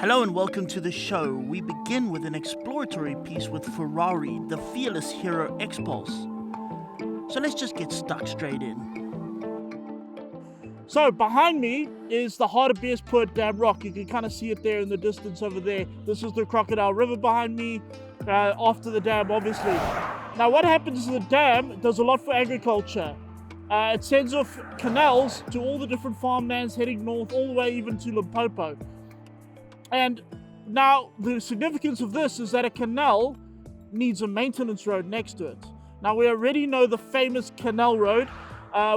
Hello and welcome to the show. We begin with an exploratory piece with Ferrari, the fearless hero Xpulse. So let's just get stuck straight in. So behind me is the heart of Beersport Dam Rock. You can kind of see it there in the distance over there. This is the Crocodile River behind me, after the dam obviously. Now what happens is the dam does a lot for agriculture. It sends off canals to all the different farmlands heading north, all the way even to Limpopo. And now the significance of this is that a canal needs a maintenance road next to it. Now we already know the famous canal road.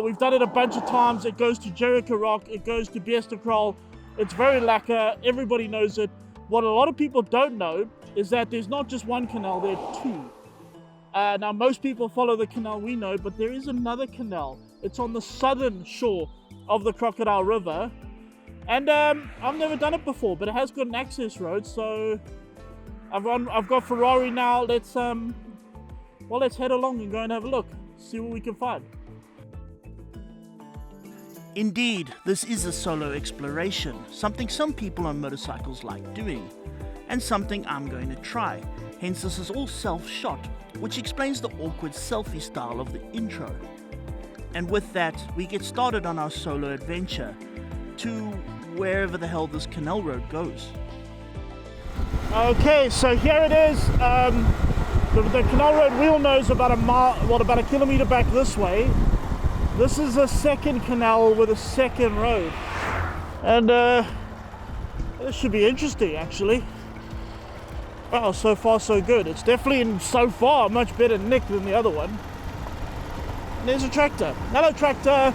We've done it a bunch of times. It goes to Jericho Rock, it goes to Beesterkrol. It's very lacquer, everybody knows it. What a lot of people don't know is that there's not just one canal, there are two. Now most people follow the canal we know, but there is another canal. It's on the southern shore of the Crocodile River. And I've never done it before, but it has got an access road, so I've got Ferrari now. Let's head along and go and have a look, see what we can find. Indeed, this is a solo exploration, something some people on motorcycles like doing, and something I'm going to try. Hence this is all self-shot, which explains the awkward selfie style of the intro. And with that, we get started on our solo adventure to wherever the hell this canal road goes. Okay, so here it is. The canal road we all know is about about a kilometer back this way. This is a second canal with a second road. And this should be interesting actually. Wow, so far so good. It's definitely so far much better nick than the other one. And there's a tractor. Hello tractor.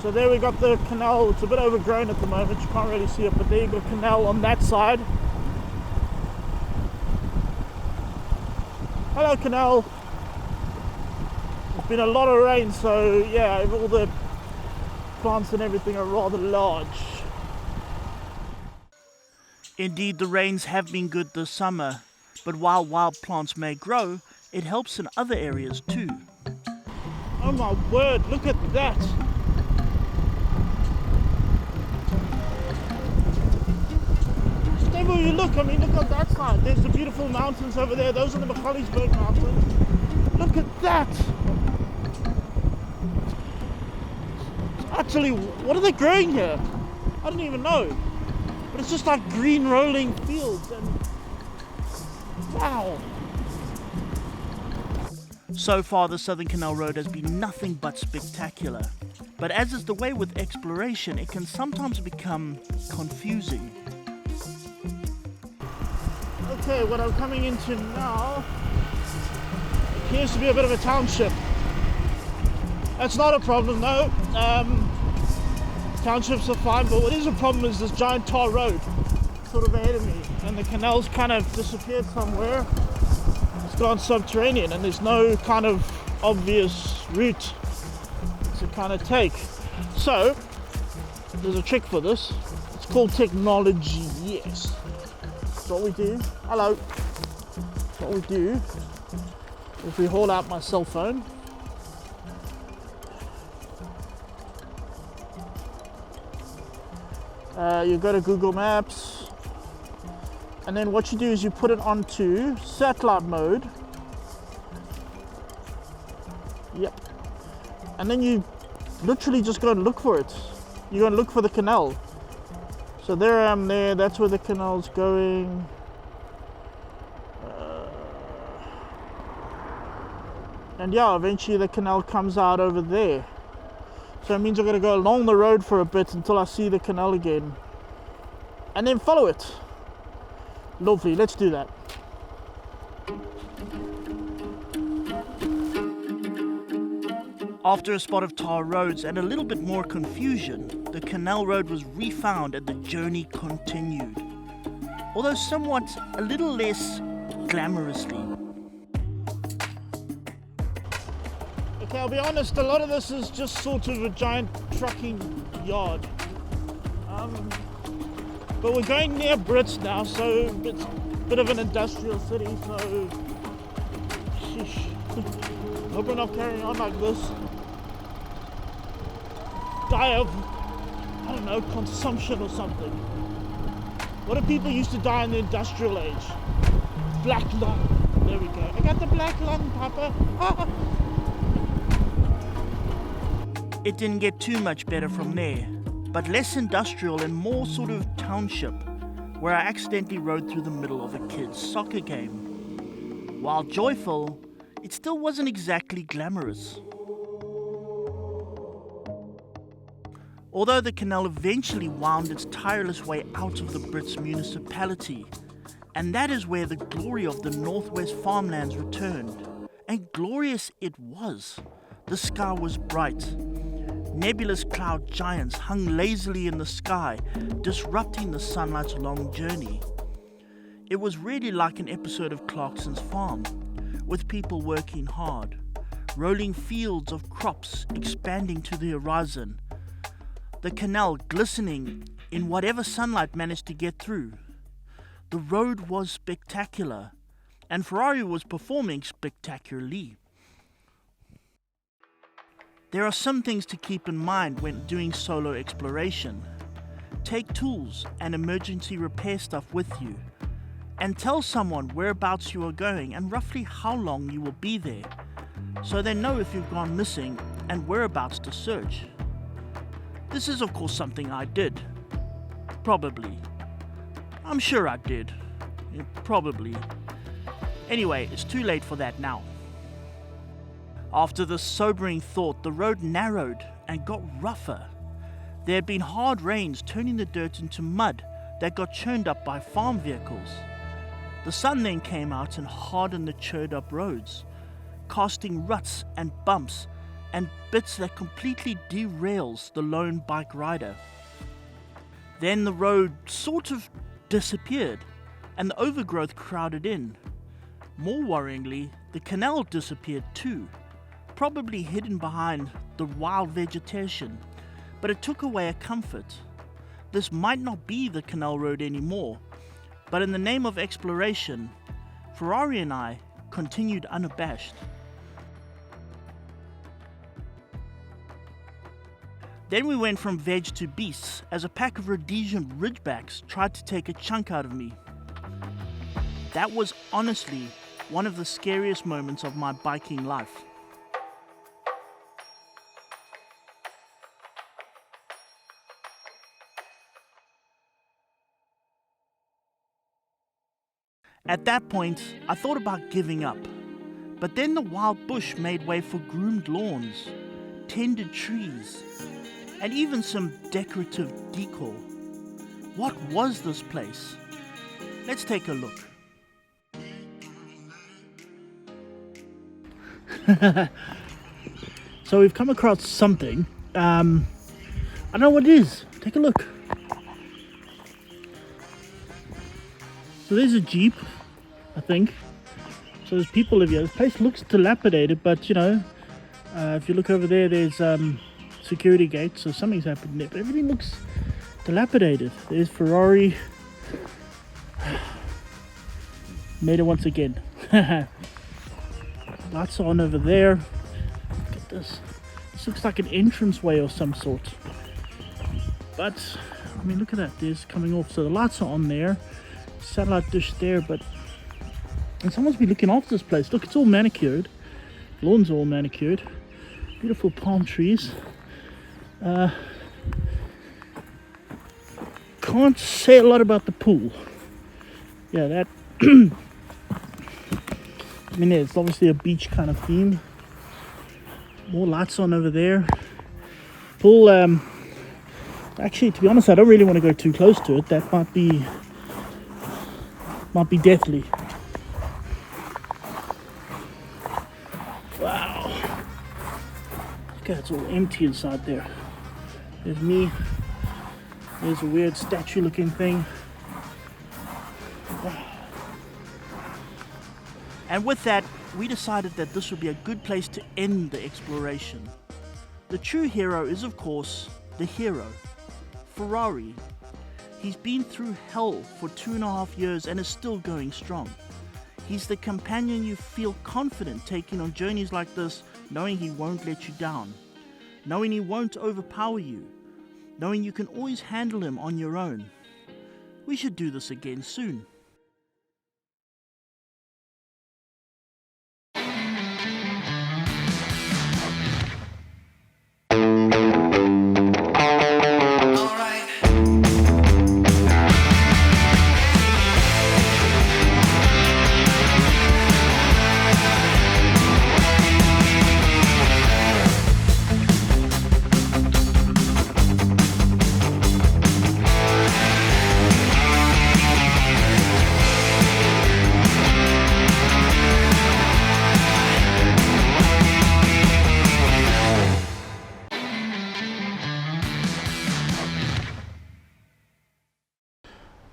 So there we got the canal. It's a bit overgrown at the moment, you can't really see it, but there you got a canal on that side. Hello canal. There's been a lot of rain, so yeah, all the plants and everything are rather large. Indeed, the rains have been good this summer, but while wild plants may grow, it helps in other areas too. Oh my word, look at that! Everywhere you look, I mean, look on that side. There's the beautiful mountains over there. Those are the Macaulay Mountains. Look at that! Actually, what are they growing here? I don't even know. But it's just like green rolling fields and wow. So far, the Southern Canal Road has been nothing but spectacular. But as is the way with exploration, it can sometimes become confusing. Okay, what I'm coming into now appears to be a bit of a township. That's not a problem though. Townships are fine, but what is a problem is this giant tar road sort of ahead of me, and the canal's kind of disappeared somewhere. It's gone subterranean and there's no kind of obvious route to kind of take. So there's a trick for this. It's called technology, yes. So what we do, hello, what we do is we haul out my cell phone. You go to Google Maps, and then what you do is you put it onto satellite mode. Yep. And then you literally just go and look for it. You go and look for the canal. So there I am there, that's where the canal's going. And yeah, eventually the canal comes out over there. So it means I'm gonna go along the road for a bit until I see the canal again. And then follow it. Lovely, let's do that. After a spot of tar roads and a little bit more confusion, the canal road was refound and the journey continued. Although somewhat a little less glamorously. Okay, I'll be honest, a lot of this is just sort of a giant trucking yard. But we're going near Brits now, so it's a bit of an industrial city, so sheesh. Hope we're not carrying on like this. Die of I don't know, consumption or something. What if people used to die in the industrial age? Black lung. There we go. I got the black lung, Papa. It didn't get too much better from there, but less industrial and more sort of township, where I accidentally rode through the middle of a kid's soccer game. While joyful, it still wasn't exactly glamorous. Although the canal eventually wound its tireless way out of the Brits municipality, and that is where the glory of the northwest farmlands returned. And glorious it was. The sky was bright. Nebulous cloud giants hung lazily in the sky, disrupting the sunlight's long journey. It was really like an episode of Clarkson's Farm, with people working hard, rolling fields of crops expanding to the horizon, the canal glistening in whatever sunlight managed to get through. The road was spectacular, and Ferrari was performing spectacularly. There are some things to keep in mind when doing solo exploration. Take tools and emergency repair stuff with you, and tell someone whereabouts you are going and roughly how long you will be there, so they know if you've gone missing and whereabouts to search. This is of course something I did. Probably. I'm sure I did. Probably. Anyway, it's too late for that now. After this sobering thought, the road narrowed and got rougher. There had been hard rains turning the dirt into mud that got churned up by farm vehicles. The sun then came out and hardened the churned up roads, casting ruts and bumps and bits that completely derails the lone bike rider. Then the road sort of disappeared and the overgrowth crowded in. More worryingly, the canal disappeared too, probably hidden behind the wild vegetation, but it took away a comfort. This might not be the canal road anymore, but in the name of exploration, Ferrari and I continued unabashed. Then we went from veg to beasts as a pack of Rhodesian ridgebacks tried to take a chunk out of me. That was honestly one of the scariest moments of my biking life. At that point, I thought about giving up, but then the wild bush made way for groomed lawns, tended trees, and even some decorative decor. What was this place? Let's take a look. So we've come across something. I don't know what it is. Take a look. So there's a Jeep, I think. So there's people live here. This place looks dilapidated, but you know, if you look over there, there's security gates, so something's happened there. But everything looks dilapidated. There's Ferrari. Made it once again. Lights on over there. Look at this. This looks like an entranceway of some sort. But I mean, look at that. There's coming off. So the lights are on there. Satellite dish there, but and someone's been looking after this place. Look, it's all manicured. Lawns are all manicured. Beautiful palm trees. Can't say a lot about the pool. Yeah, that I mean, it's obviously a beach kind of theme. More lights on over there. Pool, actually, to be honest, I don't really want to go too close to it. That might be deathly. Wow. Okay, it's all empty inside there. There's me. There's a weird statue looking thing. Wow. And with that, we decided that this would be a good place to end the exploration. The true hero is, of course, the hero, Ferrari. He's been through hell for 2.5 years and is still going strong. He's the companion you feel confident taking on journeys like this, knowing he won't let you down, knowing he won't overpower you, knowing you can always handle him on your own. We should do this again soon.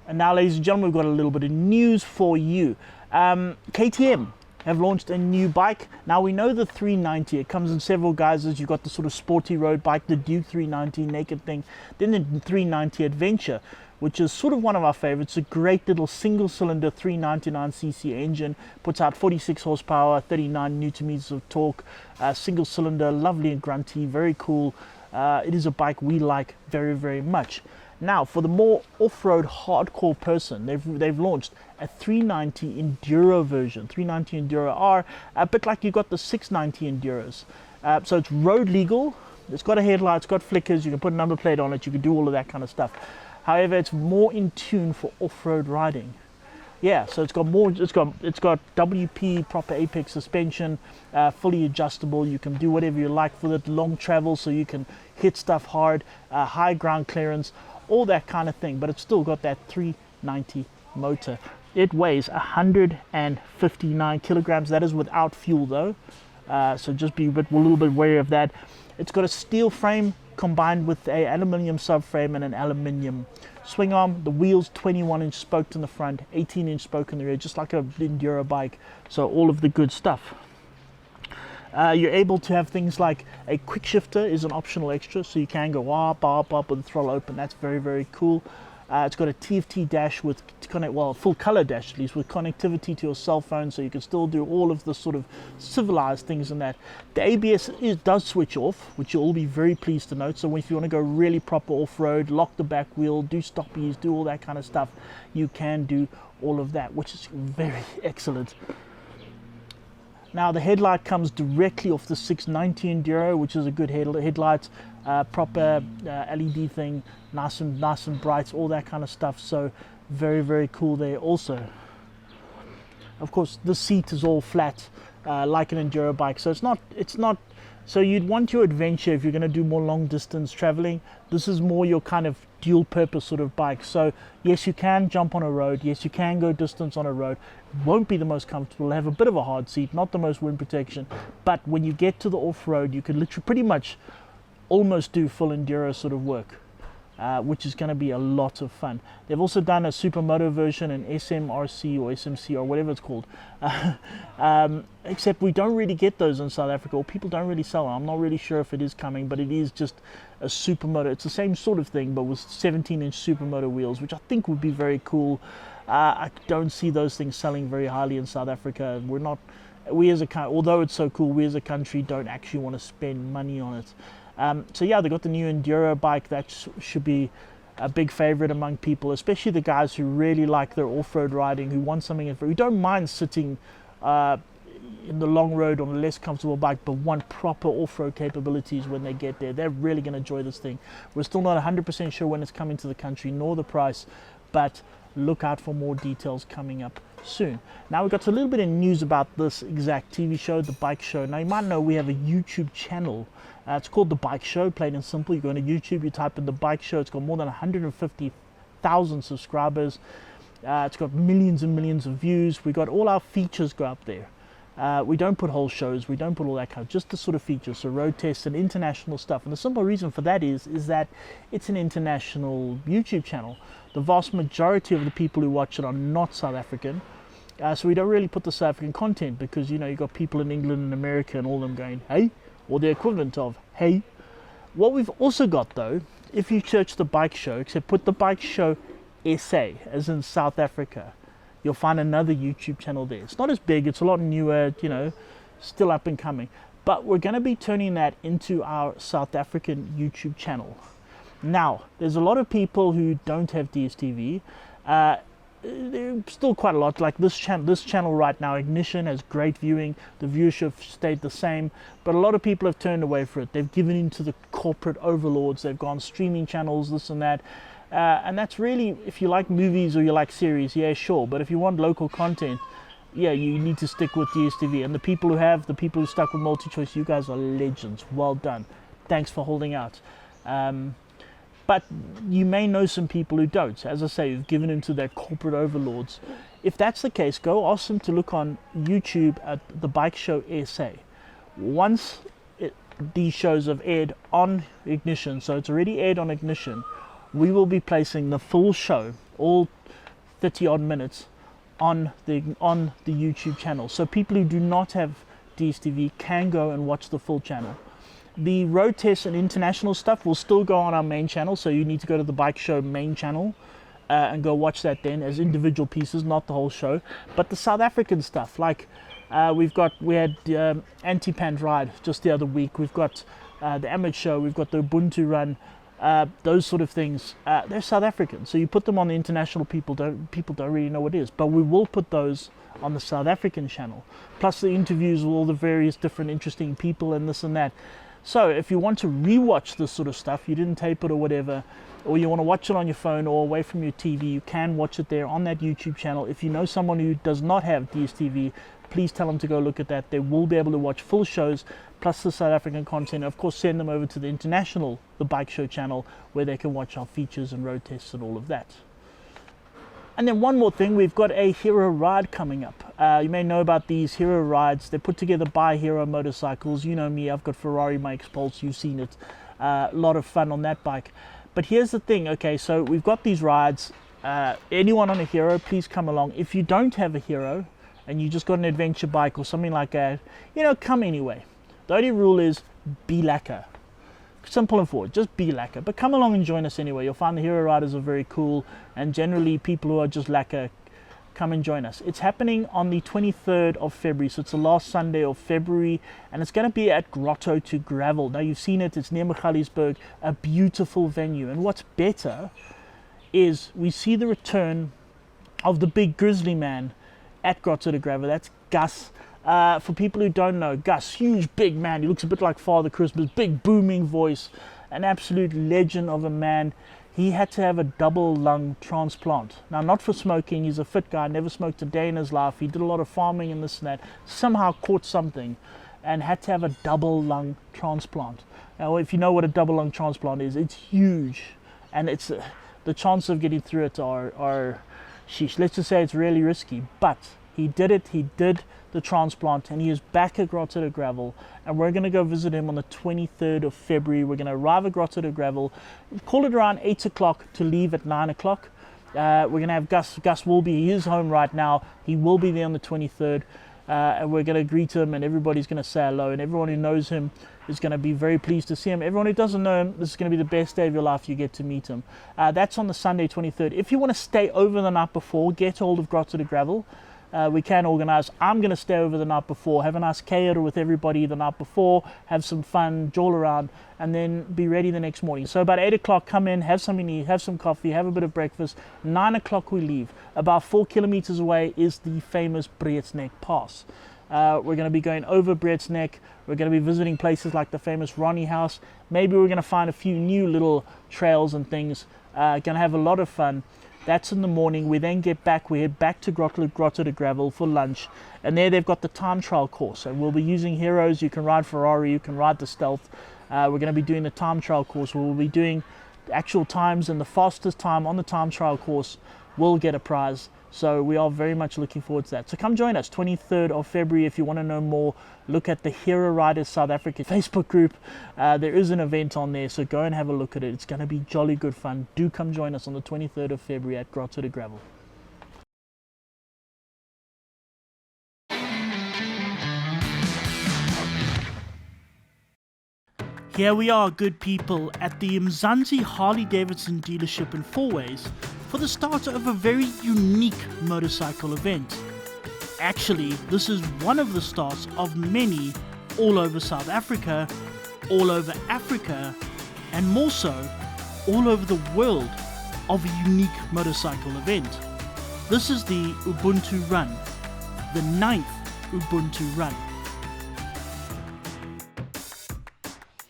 And now, ladies and gentlemen, we've got a little bit of news for you. KTM have launched a new bike. Now, we know the 390, it comes in several guises. You've got the sort of sporty road bike, the Duke 390 naked thing, then the 390 Adventure, which is sort of one of our favorites. A great little single cylinder 399cc engine, puts out 46 horsepower, 39 newton meters of torque, single cylinder, lovely and grunty, very cool. It is a bike we like very, very much. Now, for the more off-road hardcore person, they've launched a 390 Enduro version, 390 Enduro R, a bit like you got the 690 Enduros. So it's road legal, it's got a headlight, it's got flickers, you can put a number plate on it, you can do all of that kind of stuff. However, it's more in tune for off-road riding. Yeah, so it's got WP proper apex suspension, fully adjustable. You can do whatever you like with it, long travel, so you can hit stuff hard, high ground clearance, all that kind of thing. But it's still got that 390 motor. It weighs 159 kilograms. That is without fuel though, so just be a little bit wary of that. It's got a steel frame combined with a aluminium subframe and an aluminium swing arm. The wheels 21-inch spoked in the front, 18-inch spoke in the rear, just like a Enduro bike. So all of the good stuff. You're able to have things like a quick shifter is an optional extra, so you can go up with the throttle open. That's very, very cool. It's got a TFT dash with full color dash at least, with connectivity to your cell phone, so you can still do all of the sort of civilized things in that. The ABS does switch off, which you'll all be very pleased to note. So if you want to go really proper off-road, lock the back wheel, do stoppies, do all that kind of stuff, you can do all of that, which is very excellent. Now the headlight comes directly off the 690 Enduro, which is a good headlight, proper LED thing, nice and bright, all that kind of stuff. So very, very cool there also. Of course, the seat is all flat, like an Enduro bike. So it's not. So you'd want your adventure if you're going to do more long distance traveling. This is more your kind of dual purpose sort of bike. So yes, you can jump on a road. Yes, you can go distance on a road. Won't be the most comfortable, have a bit of a hard seat, not the most wind protection. But when you get to the off-road, you can literally pretty much almost do full Enduro sort of work, which is going to be a lot of fun. They've also done a supermoto version, an SMRC or SMC or whatever it's called, except we don't really get those in South Africa, or people don't really sell them. I'm not really sure if it is coming, but it is just a supermoto. It's the same sort of thing, but with 17-inch supermoto wheels, which I think would be very cool. I don't see those things selling very highly in South Africa. We as a country, although it's so cool, we as a country don't actually want to spend money on it. So yeah, they got the new Enduro bike. That should be a big favorite among people, especially the guys who really like their off-road riding, who want something, who don't mind sitting in the long road on a less comfortable bike, but want proper off-road capabilities when they get there. They're really going to enjoy this thing. We're still not 100% sure when it's coming to the country, nor the price, but look out for more details coming up soon. Now we've got a little bit of news about this exact TV show, The Bike Show. Now you might know we have a YouTube channel. It's called The Bike Show, plain and simple. You go into YouTube, you type in The Bike Show. It's got more than 150,000 subscribers. It's got millions and millions of views. We got all our features go up there. We don't put whole shows, we don't put all that kind of, just the sort of features, so road tests and international stuff. And the simple reason for that is that it's an international YouTube channel. The vast majority of the people who watch it are not South African, so we don't really put the South African content, because you got people in England and America and all them going hey, or the equivalent of hey. What we've also got though, if you search The Bike Show, except put The Bike Show SA, as in South Africa, you'll find another YouTube channel there. It's not as big, it's a lot newer, still up and coming. But we're going to be turning that into our South African YouTube channel. Now, there's a lot of people who don't have DSTV. There's still quite a lot. Like this channel right now, Ignition, has great viewing. The viewership stayed the same, but a lot of people have turned away from it. They've given in to the corporate overlords. They've gone streaming channels, this and that. And that's really, if you like movies or you like series, yeah, sure. But if you want local content, yeah, you need to stick with DSTV. And the people who stuck with multi-choice, you guys are legends. Well done. Thanks for holding out. But you may know some people who don't. As I say, you've given into their corporate overlords. If that's the case, go ask them to look on YouTube at the Bike Show SA. Once these shows have aired on Ignition, so it's already aired on Ignition, we will be placing the full show, all 30 odd minutes, on the YouTube channel. So people who do not have DSTV can go and watch the full channel. The road tests and international stuff will still go on our main channel, so you need to go to the Bike Show main channel and go watch that then as individual pieces, not the whole show. But the South African stuff, like we had Anti-Pant Ride just the other week, we've got the Amateur Show, we've got the Ubuntu Run, those sort of things. They're South African, so you put them on the international, people don't really know what it is, but we will put those on the South African channel, plus the interviews with all the various different interesting people and this and that. So if you want to rewatch this sort of stuff, you didn't tape it or whatever, or you want to watch it on your phone or away from your TV, you can watch it there on that YouTube channel. If you know someone who does not have DSTV, please tell them to go look at that. They will be able to watch full shows plus the South African content. Of course, send them over to the international, the Bike Show channel, where they can watch our features and road tests and all of that. And then one more thing, we've got a hero ride coming up. You may know about these hero rides. They're put together by Hero Motorcycles. You know me, I've got Ferrari, my Xpulse, you've seen it. A lot of fun on that bike. But here's the thing, okay, so we've got these rides. Anyone on a hero, please come along. If you don't have a hero and you just got an adventure bike or something like that, come anyway. The only rule is be lacquer. Simple and forward, just be lacquer, but come along and join us anyway. You'll find the hero riders are very cool, and generally people who are just lacquer, come and join us. It's happening on the 23rd of February, so it's the last Sunday of February, and it's going to be at Grotto to Gravel. Now you've seen it, it's near Michalisburg, a beautiful venue. And what's better is we see the return of the big grizzly man at Grotto to Gravel. That's Gus. For people who don't know, Gus, huge big man, he looks a bit like Father Christmas, big booming voice, an absolute legend of a man. He had to have a double lung transplant. Now, not for smoking, he's a fit guy, never smoked a day in his life, he did a lot of farming and this and that, somehow caught something and had to have a double lung transplant. Now, if you know what a double lung transplant is, it's huge, and it's the chances of getting through it are sheesh. Let's just say it's really risky, but he did it, he did the transplant, and he is back at Grotto to Gravel, and we're going to go visit him on the 23rd of February. We're going to arrive at Grotto to Gravel, call it around 8 o'clock to leave at 9 o'clock. We're going to have Gus will be, he is home right now, he will be there on the 23rd, and we're going to greet him, and everybody's going to say hello, and everyone who knows him is going to be very pleased to see him. Everyone who doesn't know him, this is going to be the best day of your life. You get to meet him. That's on the Sunday 23rd. If you want to stay over the night before, get hold of Grotto to Gravel. We can organize. I'm going to stay over the night before, have a nice cater with everybody the night before, have some fun, jowl around, and then be ready the next morning. So about 8 o'clock, come in, have something to eat, have some coffee, have a bit of breakfast. 9 o'clock we leave. About 4 kilometers away is the famous Breedsneck Pass. We're going to be going over Breedsneck. We're going to be visiting places like the famous Ronnie House. Maybe we're going to find a few new little trails and things. Going to have a lot of fun. That's in the morning. We then get back, we head back to Grotto to Gravel for lunch, and there they've got the time trial course, and we'll be using heroes. You can ride Ferrari, you can ride the Stealth. We're going to be doing the time trial course. We'll be doing actual times, and the fastest time on the time trial course will get a prize. So we are very much looking forward to that. So come join us, 23rd of February. If you want to know more, look at the Hero Riders South Africa Facebook group. There is an event on there, so go and have a look at it. It's going to be jolly good fun. Do come join us on the 23rd of February at Grotto to Gravel. Here we are, good people, at the Mzansi Harley-Davidson dealership in Fourways for the start of a very unique motorcycle event. Actually, this is one of the starts of many all over South Africa, all over Africa, and more so, all over the world of a unique motorcycle event. This is the Ubuntu Run, the 9th Ubuntu Run.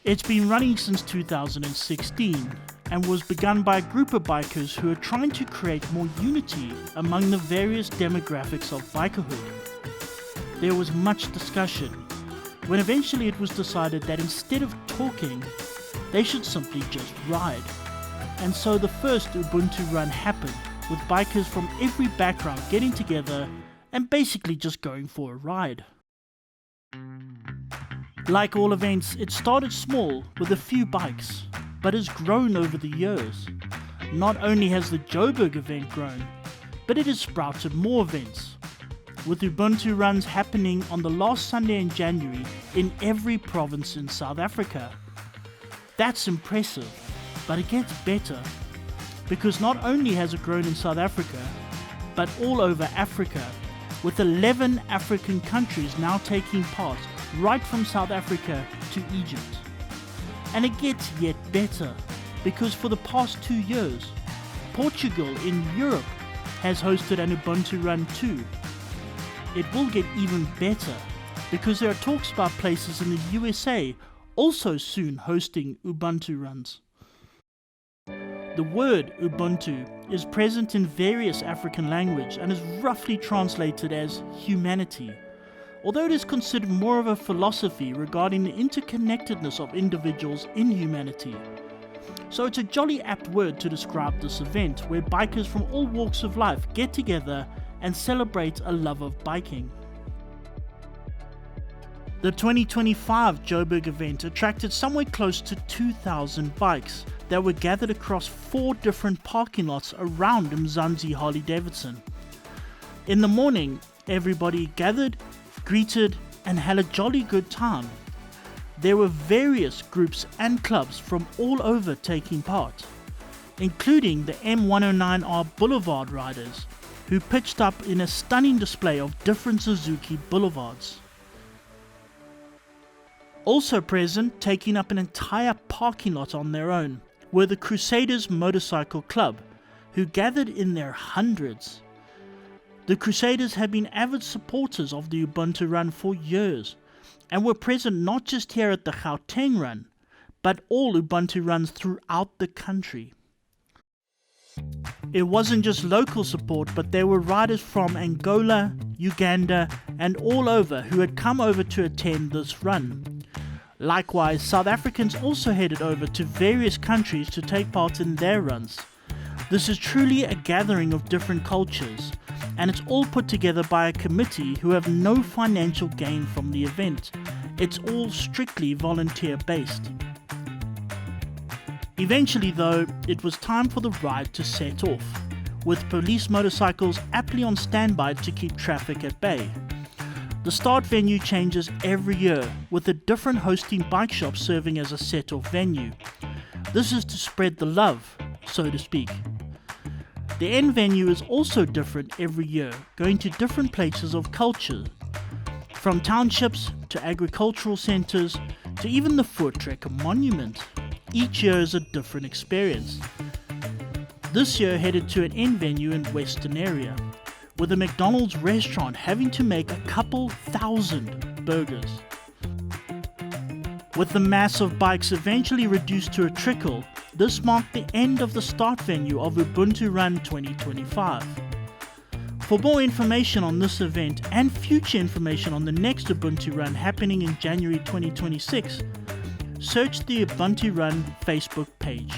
It's been running since 2016 and was begun by a group of bikers who are trying to create more unity among the various demographics of bikerhood. There was much discussion, when eventually it was decided that instead of talking, they should simply just ride. And so the first Ubuntu Run happened, with bikers from every background getting together and basically just going for a ride. Like all events, it started small with a few bikes, but has grown over the years. Not only has the Joburg event grown, but it has sprouted more events, with Ubuntu Runs happening on the last Sunday in January in every province in South Africa. That's impressive, but it gets better, because not only has it grown in South Africa, but all over Africa, with 11 African countries now taking part, right from South Africa to Egypt. And it gets yet better, because for the past 2 years, Portugal in Europe has hosted an Ubuntu Run too. It will get even better, because there are talks about places in the USA also soon hosting Ubuntu Runs. The word Ubuntu is present in various African languages and is roughly translated as humanity, although it is considered more of a philosophy regarding the interconnectedness of individuals in humanity. So it's a jolly apt word to describe this event, where bikers from all walks of life get together and celebrate a love of biking. The 2025 Joburg event attracted somewhere close to 2,000 bikes that were gathered across 4 different parking lots around Mzansi Harley-Davidson. In the morning, everybody gathered, greeted, and had a jolly good time. There were various groups and clubs from all over taking part, including the M109R Boulevard riders, who pitched up in a stunning display of different Suzuki Boulevards. Also present, taking up an entire parking lot on their own, were the Crusaders Motorcycle Club, who gathered in their hundreds. The Crusaders have been avid supporters of the Ubuntu Run for years, and were present not just here at the Gauteng Run, but all Ubuntu Runs throughout the country. It wasn't just local support, but there were riders from Angola, Uganda, and all over who had come over to attend this run. Likewise, South Africans also headed over to various countries to take part in their runs. This is truly a gathering of different cultures, and it's all put together by a committee who have no financial gain from the event. It's all strictly volunteer based. Eventually though, it was time for the ride to set off, with police motorcycles aptly on standby to keep traffic at bay. The start venue changes every year, with a different hosting bike shop serving as a set-off venue. This is to spread the love, so to speak. The end venue is also different every year, going to different places of culture, from townships to agricultural centres to even the Voortrekker Monument. Each year is a different experience. This year headed to an end venue in Western area, with a McDonald's restaurant having to make a couple thousand burgers. With the mass of bikes eventually reduced to a trickle, this marked the end of the start venue of Ubuntu Run 2025. For more information on this event and future information on the next Ubuntu Run happening in January 2026, search the Ubuntu Run Facebook page.